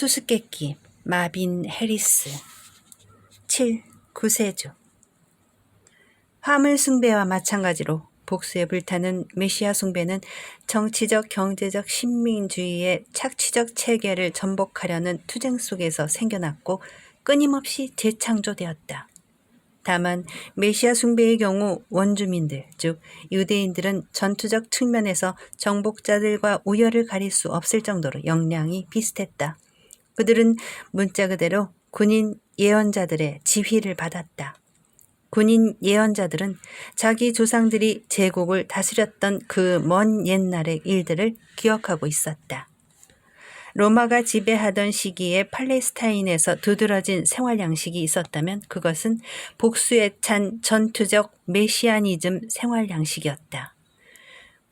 수수께끼 마빈 해리스 7. 구세주. 화물 숭배와 마찬가지로 복수에 불타는 메시아 숭배는 정치적 경제적 신민주의의 착취적 체계를 전복하려는 투쟁 속에서 생겨났고 끊임없이 재창조되었다. 다만 메시아 숭배의 경우 원주민들 즉 유대인들은 전투적 측면에서 정복자들과 우열을 가릴 수 없을 정도로 역량이 비슷했다. 그들은 문자 그대로 군인 예언자들의 지휘를 받았다. 군인 예언자들은 자기 조상들이 제국을 다스렸던 그 먼 옛날의 일들을 기억하고 있었다. 로마가 지배하던 시기에 팔레스타인에서 두드러진 생활 양식이 있었다면 그것은 복수에 찬 전투적 메시아니즘 생활 양식이었다.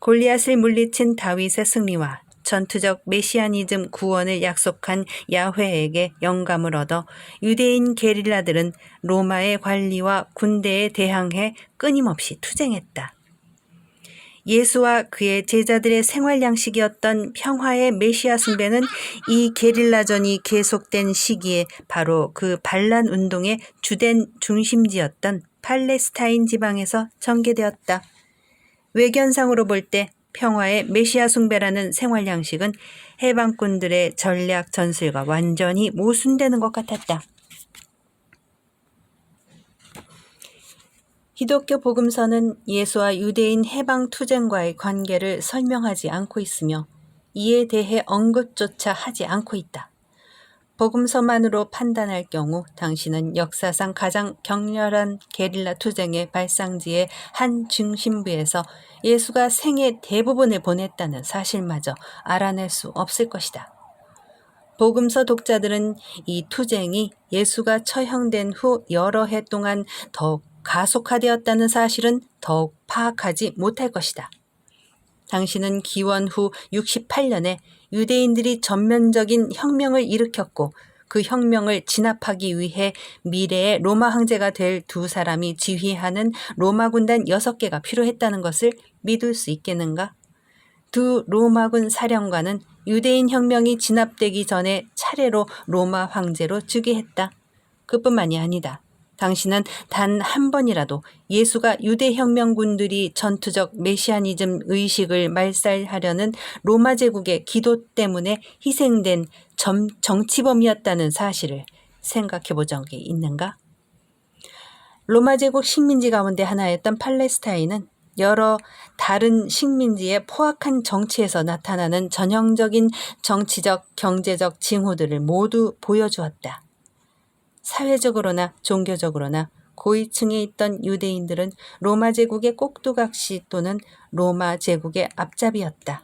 골리앗을 물리친 다윗의 승리와 전투적 메시아니즘 구원을 약속한 야훼에게 영감을 얻어 유대인 게릴라들은 로마의 관리와 군대에 대항해 끊임없이 투쟁했다. 예수와 그의 제자들의 생활 양식이었던 평화의 메시아 숭배는 이 게릴라전이 계속된 시기에 바로 그 반란 운동의 주된 중심지였던 팔레스타인 지방에서 전개되었다. 외견상으로 볼 때 평화의 메시아 숭배라는 생활 양식은 해방꾼들의 전략 전술과 완전히 모순되는 것 같았다. 기독교 복음서는 예수와 유대인 해방 투쟁과의 관계를 설명하지 않고 있으며 이에 대해 언급조차 하지 않고 있다. 복음서만으로 판단할 경우 당시는 역사상 가장 격렬한 게릴라 투쟁의 발상지의 한 중심부에서 예수가 생애 대부분을 보냈다는 사실마저 알아낼 수 없을 것이다. 복음서 독자들은 이 투쟁이 예수가 처형된 후 여러 해 동안 더욱 가속화되었다는 사실은 더욱 파악하지 못할 것이다. 당시는 기원 후 68년에 유대인들이 전면적인 혁명을 일으켰고 그 혁명을 진압하기 위해 미래의 로마 황제가 될 두 사람이 지휘하는 로마 군단 6개가 필요했다는 것을 믿을 수 있겠는가? 두 로마군 사령관은 유대인 혁명이 진압되기 전에 차례로 로마 황제로 즉위했다. 그뿐만이 아니다. 당신은 단 한 번이라도 예수가 유대혁명군들이 전투적 메시아니즘 의식을 말살하려는 로마 제국의 기도 때문에 희생된 정치범이었다는 사실을 생각해 본 적이 있는가? 로마 제국 식민지 가운데 하나였던 팔레스타인은 여러 다른 식민지의 포악한 정치에서 나타나는 전형적인 정치적, 경제적 징후들을 모두 보여주었다. 사회적으로나 종교적으로나 고위층에 있던 유대인들은 로마 제국의 꼭두각시 또는 로마 제국의 앞잡이였다.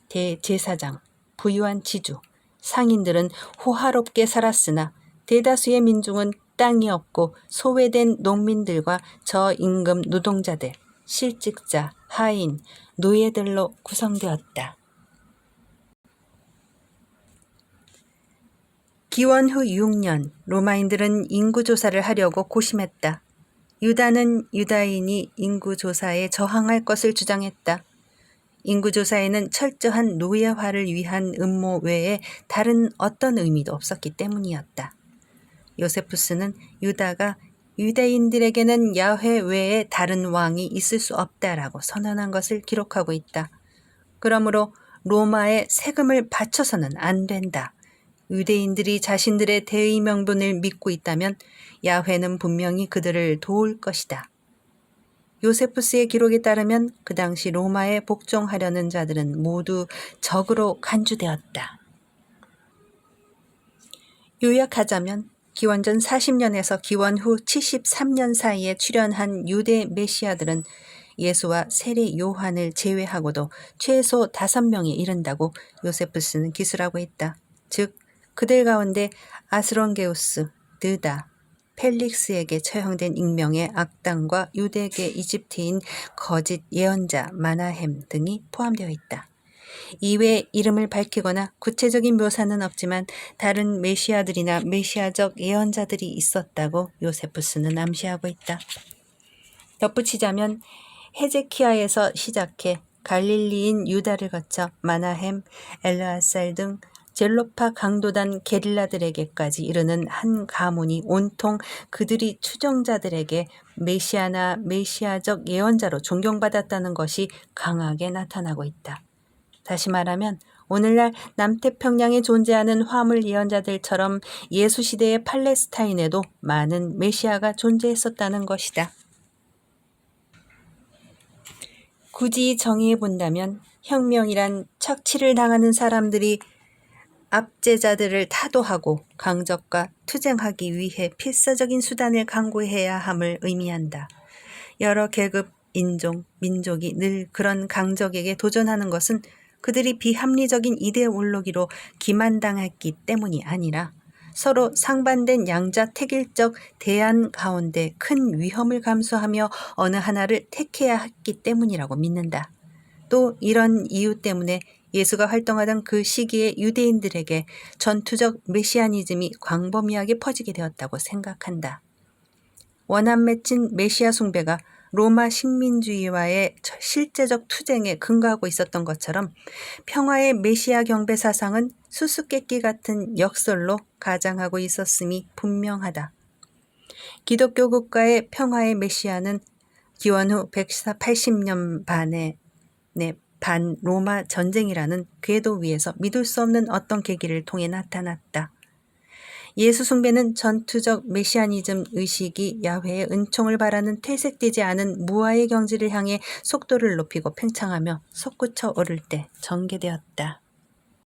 대제사장, 부유한 지주, 상인들은 호화롭게 살았으나 대다수의 민중은 땅이 없고 소외된 농민들과 저임금 노동자들, 실직자, 하인, 노예들로 구성되었다. 기원 후 6년 로마인들은 인구조사를 하려고 고심했다. 유다는 유다인이 인구조사에 저항할 것을 주장했다. 인구조사에는 철저한 노예화를 위한 음모 외에 다른 어떤 의미도 없었기 때문이었다. 요세푸스는 유다가 유대인들에게는 야훼 외에 다른 왕이 있을 수 없다라고 선언한 것을 기록하고 있다. 그러므로 로마에 세금을 바쳐서는 안 된다. 유대인들이 자신들의 대의 명분을 믿고 있다면 야훼는 분명히 그들을 도울 것이다. 요세푸스의 기록에 따르면 그 당시 로마에 복종하려는 자들은 모두 적으로 간주되었다. 요약하자면 기원전 40년에서 기원 후 73년 사이에 출현한 유대 메시아들은 예수와 세례 요한을 제외하고도 최소 5명에 이른다고 요세푸스는 기술하고 있다. 즉 그들 가운데 아스론게우스, 느다, 펠릭스에게 처형된 익명의 악당과 유대계 이집트인 거짓 예언자 마나헴 등이 포함되어 있다. 이외 이름을 밝히거나 구체적인 묘사는 없지만 다른 메시아들이나 메시아적 예언자들이 있었다고 요세푸스는 암시하고 있다. 덧붙이자면 헤제키야에서 시작해 갈릴리인 유다를 거쳐 마나헴, 엘르아살 등 젤로파 강도단 게릴라들에게까지 이르는 한 가문이 온통 그들이 추종자들에게 메시아나 메시아적 예언자로 존경받았다는 것이 강하게 나타나고 있다. 다시 말하면 오늘날 남태평양에 존재하는 화물 예언자들처럼 예수 시대의 팔레스타인에도 많은 메시아가 존재했었다는 것이다. 굳이 정의해 본다면 혁명이란 착취를 당하는 사람들이 압제자들을 타도하고 강적과 투쟁하기 위해 필사적인 수단을 강구해야 함을 의미한다. 여러 계급, 인종, 민족이 늘 그런 강적에게 도전하는 것은 그들이 비합리적인 이데올로기로 기만당했기 때문이 아니라 서로 상반된 양자택일적 대안 가운데 큰 위험을 감수하며 어느 하나를 택해야 했기 때문이라고 믿는다. 또 이런 이유 때문에 예수가 활동하던 그 시기의 유대인들에게 전투적 메시아니즘이 광범위하게 퍼지게 되었다고 생각한다. 원한 맺힌 메시아 숭배가 로마 식민주의와의 실제적 투쟁에 근거하고 있었던 것처럼 평화의 메시아 경배 사상은 수수께끼 같은 역설로 가장하고 있었음이 분명하다. 기독교 국가의 평화의 메시아는 기원 후 180년 반의 반 로마 전쟁이라는 궤도 위에서 믿을 수 없는 어떤 계기를 통해 나타났다. 예수 숭배는 전투적 메시아니즘 의식이 야훼의 은총을 바라는 퇴색되지 않은 무아의 경지를 향해 속도를 높이고 팽창하며 솟구쳐 오를 때 전개되었다.